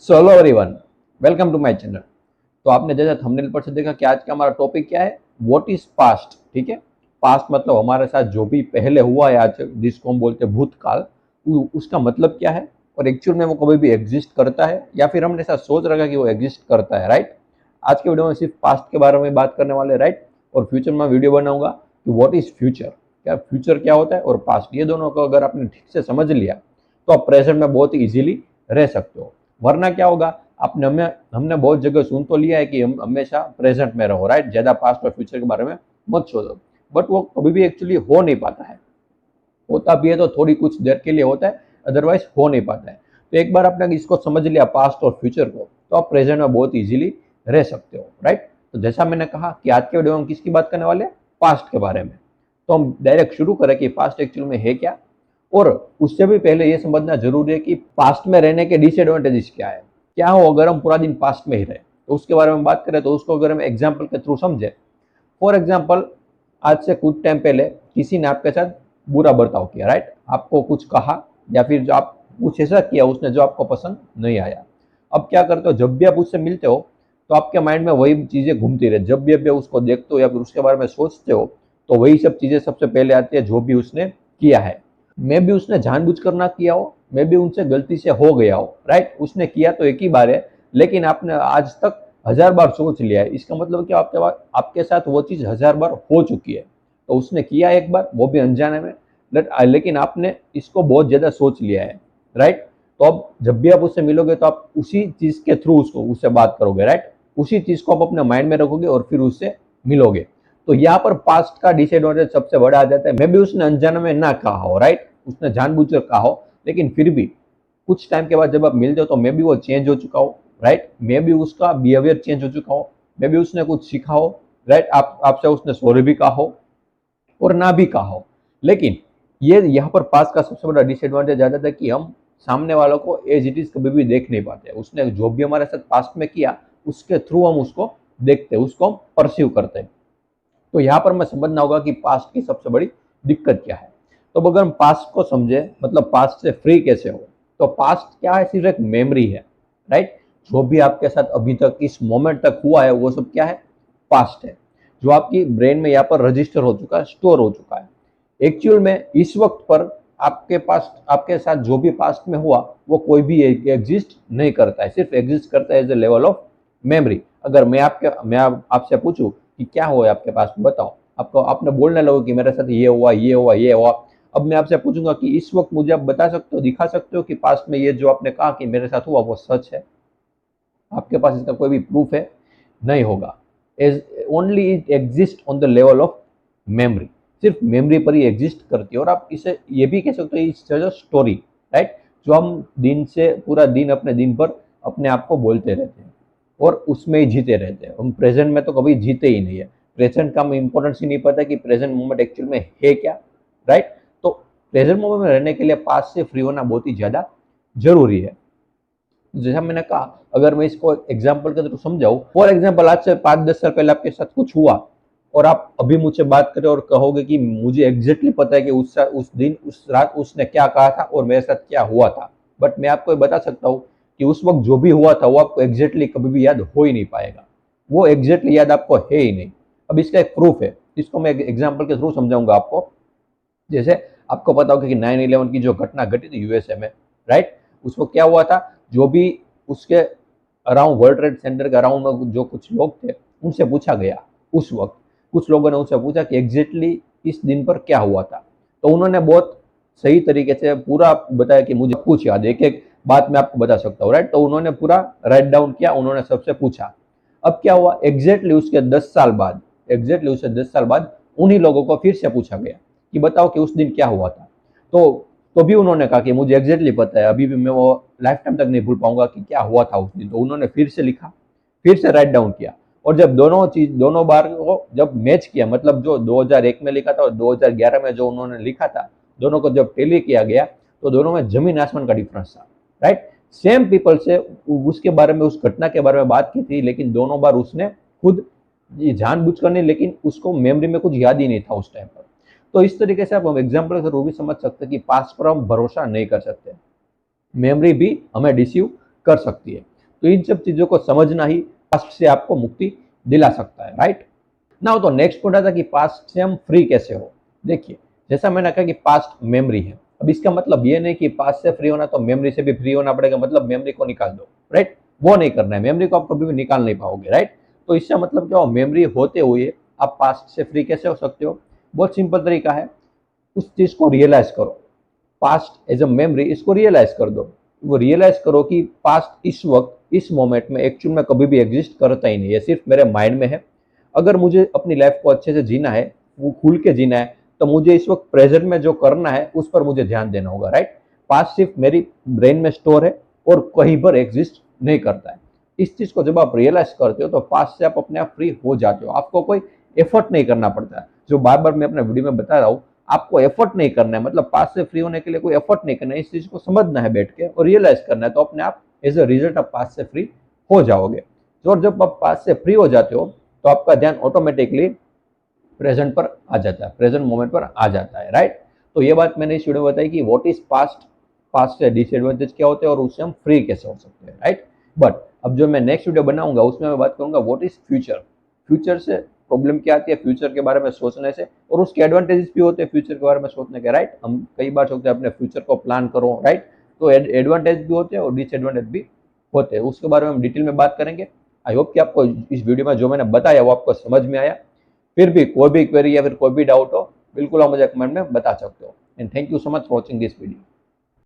So hello everyone, welcome to my channel. तो आपने जैसा थंबनेल पर से देखा कि आज का हमारा टॉपिक क्या है, व्हाट इज पास्ट। ठीक है, पास्ट मतलब हमारे साथ जो भी पहले हुआ है आज, जिसको हम बोलते हैं भूतकाल, उसका मतलब क्या है और एक्चुअल में वो कभी भी एग्जिस्ट करता है या फिर हमने ऐसा सोच रखा कि वो एग्जिस्ट करता है। राइट, आज के वीडियो में सिर्फ पास्ट के बारे में बात करने वाले। राइट, और फ्यूचर में वीडियो बनाऊंगा कि व्हाट इज फ्यूचर, क्या फ्यूचर क्या होता है और पास्ट, ये दोनों को अगर आपने ठीक से समझ लिया तो आप प्रेजेंट में बहुत ही इजीली रह सकते हो। वरना क्या होगा, आपने हमने बहुत जगह सुन तो लिया है कि हम हमेशा प्रेजेंट में रहो। राइट, ज्यादा पास्ट और फ्यूचर के बारे में मत सोचो, बट वो कभी भी एक्चुअली हो नहीं पाता है। होता भी है तो थोड़ी कुछ देर के लिए होता है, अदरवाइज हो नहीं पाता है। तो एक बार आपने इसको समझ लिया पास्ट और फ्यूचर को, तो आप प्रेजेंट में बहुत इजीली रह सकते हो। राइट, तो जैसा मैंने कहा कि आज के वीडियो में हम किसकी बात करने वाले हैं, पास्ट के बारे में। तो हम डायरेक्ट शुरू करें कि पास्ट एक्चुअल में है क्या, और उससे भी पहले ये समझना जरूरी है कि पास्ट में रहने के डिसएडवांटेजेस क्या है। क्या हो अगर हम पूरा दिन पास्ट में ही रहे, तो उसके बारे में बात करें। तो उसको अगर हम एग्जाम्पल के थ्रू समझे, फॉर एग्जाम्पल, आज से कुछ टाइम पहले किसी ने आपके साथ बुरा बर्ताव किया। राइट, आपको कुछ कहा या फिर जो आप कुछ ऐसा किया उसने जो आपको पसंद नहीं आया। अब क्या करते हो, जब भी आप उससे मिलते हो तो आपके माइंड में वही चीजें घूमती रहे। जब भी आप उसको देखते हो या फिर उसके बारे में सोचते हो तो वही सब चीजें सबसे पहले आती है जो भी उसने किया है। मे भी उसने जानबूझकर ना किया हो, मे भी उनसे गलती से हो गया हो। राइट, उसने किया तो एक ही बार है, लेकिन आपने आज तक 1000 बार सोच लिया है। इसका मतलब क्या, आपके साथ वो चीज 1000 बार हो चुकी है। तो उसने किया एक बार, वो भी अनजाने में, लेकिन आपने इसको बहुत ज्यादा सोच लिया है। राइट, तो अब जब भी आप उससे मिलोगे तो आप उसी चीज के थ्रू उससे बात करोगे। राइट, उसी चीज को आप अपने माइंड में रखोगे और फिर उससे मिलोगे। तो यहाँ पर पास्ट का डिसएडवांटेज सबसे बड़ा आ जाता है। मे भी उसने अनजाने में ना कहा हो, राइट, उसने जानबूझकर कहा हो, लेकिन फिर भी कुछ टाइम के बाद जब आप मिलते हो तो मे भी वो चेंज हो चुका हो। राइट, मे भी उसका बिहेवियर चेंज हो चुका हो, मे भी उसने कुछ सीखा हो। राइट, आपसे उसने सॉरी भी कहा हो और ना भी कहा हो। लेकिन ये यहाँ पर पास का सबसे बड़ा डिसएडवांटेज आ जाता है कि हम सामने वालों को एज इट इज कभी भी देख नहीं पाते। उसने जो भी हमारे साथ पास्ट में किया उसके थ्रू हम उसको देखते हैं, उसको हम परसीव करते हैं। तो यहाँ पर हमें समझना होगा कि पास्ट की सबसे बड़ी दिक्कत क्या है। तो अगर हम पास्ट को समझे, मतलब पास्ट से फ्री कैसे हो, तो पास्ट क्या है, सिर्फ एक मेमोरी है। राइट, जो भी आपके साथ अभी तक इस मोमेंट तक हुआ है वो सब क्या है, पास्ट है, जो आपकी ब्रेन में यहाँ पर रजिस्टर हो चुका है, स्टोर हो चुका है। एक्चुअल में इस वक्त पर आपके पास, आपके साथ जो भी पास्ट में हुआ वो कोई भी एग्जिस्ट नहीं करता है, सिर्फ एग्जिस्ट करता है as a level of memory. अगर मैं आपसे पूछूं कि क्या हुआ है आपके पास, बताओ, आपको आपने बोलने लगो कि मेरे साथ ये हुआ, ये हुआ, ये हुआ। अब मैं आपसे पूछूंगा कि इस वक्त मुझे आप बता सकते हो, दिखा सकते हो कि पास्ट में ये जो आपने कहा कि मेरे साथ हुआ वो सच है? आपके पास इसका कोई भी प्रूफ है? नहीं होगा। As only it exist on the level of memory, सिर्फ मेमोरी पर ही एग्जिस्ट करती है। और आप इसे ये भी कह सकते हो इट्स स्टोरी। राइट, जो हम दिन से पूरा दिन अपने दिन पर अपने आप को बोलते रहते हैं और उसमें ही जीते रहते हैं। हम प्रेजेंट में तो कभी जीते ही नहीं है। प्रेजेंट का हमें इंपॉर्टेंस ही नहीं पता कि प्रेजेंट मोमेंट एक्चुअल में है क्या। राइट, तो प्रेजेंट मोमेंट में रहने के लिए पास्ट से फ्री होना बहुत ही ज्यादा जरूरी है। जैसा मैंने कहा, अगर मैं इसको एग्जाम्पल के थ्रू समझाऊं, फॉर एग्जाम्पल, आज से 5-10 साल पहले आपके साथ कुछ हुआ और आप अभी मुझसे बात करें और कहोगे कि मुझे एग्जैक्टली पता है कि उस दिन उस रात उसने क्या कहा था और मेरे साथ क्या हुआ था, बट मैं आपको बता सकता हूँ कि उस वक्त जो भी हुआ था वो आपको एग्जैक्टली कभी भी याद हो ही नहीं पाएगा। वो एग्जैक्टली याद आपको है ही नहीं। अब इसका एक प्रूफ है, इसको मैं एग्जाम्पल के थ्रू समझाऊंगा आपको। जैसे आपको पता होगा कि 9/11 की जो घटना घटी थी यूएसए में। राइट, उसको क्या हुआ था, जो भी उसके अराउंड वर्ल्ड ट्रेड सेंटर के अराउंड में जो कुछ लोग थे उनसे पूछा गया। उस वक्त कुछ लोगों ने उनसे पूछा कि एग्जैक्टली इस दिन पर क्या हुआ था। तो उन्होंने बहुत सही तरीके से पूरा बताया कि मुझे कुछ याद है, एक एक बात मैं आपको बता सकता हूँ। राइट, तो उन्होंने पूरा राइट डाउन किया, उन्होंने सबसे पूछा। अब क्या हुआ, एग्जैक्टली उसके 10 साल बाद उन्हीं लोगों को फिर से पूछा गया कि बताओ कि उस दिन क्या हुआ था। तो भी उन्होंने कहा कि मुझे एग्जैक्टली पता है, अभी भी मैं वो लाइफ टाइम तक नहीं भूल पाऊंगा कि क्या हुआ था उस दिन। तो उन्होंने फिर से लिखा, फिर से राइट डाउन किया। और जब दोनों बार को जब मैच किया, मतलब जो 2001 में लिखा था और 2011 में जो उन्होंने लिखा था, दोनों को जब टेली किया गया तो दोनों में जमीन आसमान का डिफरेंस था। राइट, सेम पीपल से उसके बारे में, उस घटना के बारे में बात की थी, लेकिन दोनों बार उसने खुद ये जानबूझकर नहीं, लेकिन उसको मेमोरी में कुछ याद ही नहीं था उस टाइम पर। तो इस तरीके से आप एग्जाम्पल से वो भी समझ सकते हैं कि पास्ट पर हम भरोसा नहीं कर सकते, मेमोरी भी हमें डिसीव कर सकती है। तो इन सब चीजों को समझना ही पास्ट से आपको मुक्ति दिला सकता है, राइट। ना तो नेक्स्ट पॉइंट आता कि पास्ट से हम फ्री कैसे हो। देखिए, जैसा मैंने कहा कि पास्ट मेमोरी है। अब इसका मतलब ये नहीं कि पास्ट से फ्री होना तो मेमोरी से भी फ्री होना पड़ेगा, मतलब मेमोरी को निकाल दो, राइट। वो नहीं करना है, मेमोरी को आप कभी भी निकाल नहीं पाओगे, राइट। तो इसका मतलब क्या हो, मेमोरी होते हुए आप पास्ट से फ्री कैसे हो सकते हो। बहुत सिंपल तरीका है, उस चीज को रियलाइज करो। पास्ट एज अ मेमोरी, इसको रियलाइज कर दो। वो रियलाइज करो कि पास्ट इस वक्त इस मोमेंट में एक्चुअल में कभी भी एग्जिस्ट करता ही नहीं है, सिर्फ मेरे माइंड में है। अगर मुझे अपनी लाइफ को अच्छे से जीना है, वो खुल के जीना है, तो मुझे इस वक्त प्रेजेंट में जो करना है उस पर मुझे ध्यान देना होगा, राइट। पास्ट सिर्फ मेरी ब्रेन में स्टोर है और कहीं पर एग्जिस्ट नहीं करता है। इस चीज को जब आप रियलाइज करते हो तो पास्ट से आप अपने आप फ्री हो जाते हो, आपको कोई एफर्ट नहीं करना पड़ता है। जो बार बार मैं अपने वीडियो में बता रहा हूँ, आपको एफर्ट नहीं करना है, मतलब पास्ट से फ्री होने के लिए कोई एफर्ट नहीं करना है, इस चीज को समझना है बैठ के और रियलाइज करना है, तो अपने आप एज अ रिजल्ट आप पास्ट से फ्री हो जाओगे। और जब आप पास्ट से फ्री हो जाते हो तो आपका ध्यान ऑटोमेटिकली प्रेजेंट पर आ जाता है, प्रेजेंट मोमेंट पर आ जाता है, राइट। तो ये बात मैंने इस वीडियो में बताई कि व्हाट इज पास्ट, पास्ट से डिसएडवांटेज क्या होते हैं और उससे हम फ्री कैसे हो सकते हैं, राइट। बट अब जो मैं नेक्स्ट वीडियो बनाऊंगा उसमें मैं बात करूंगा व्हाट इज फ्यूचर। फ्यूचर से प्रॉब्लम क्या आती है फ्यूचर के बारे में सोचने से, और उसके एडवांटेजेस भी होते हैं फ्यूचर के बारे में सोचने के, राइट। हम कई बार सोचते हैं अपने फ्यूचर को प्लान करो, राइट। तो एडवांटेज भी होते हैं और डिसएडवांटेज भी होते हैं, उसके बारे में हम डिटेल में बात करेंगे। आई होप कि आपको इस वीडियो में जो मैंने बताया वो आपको समझ में आया। फिर भी कोई भी क्वेरी या फिर कोई भी डाउट हो, बिल्कुल आप मुझे कमेंट में बता सकते हो। And thank you so much for watching this video.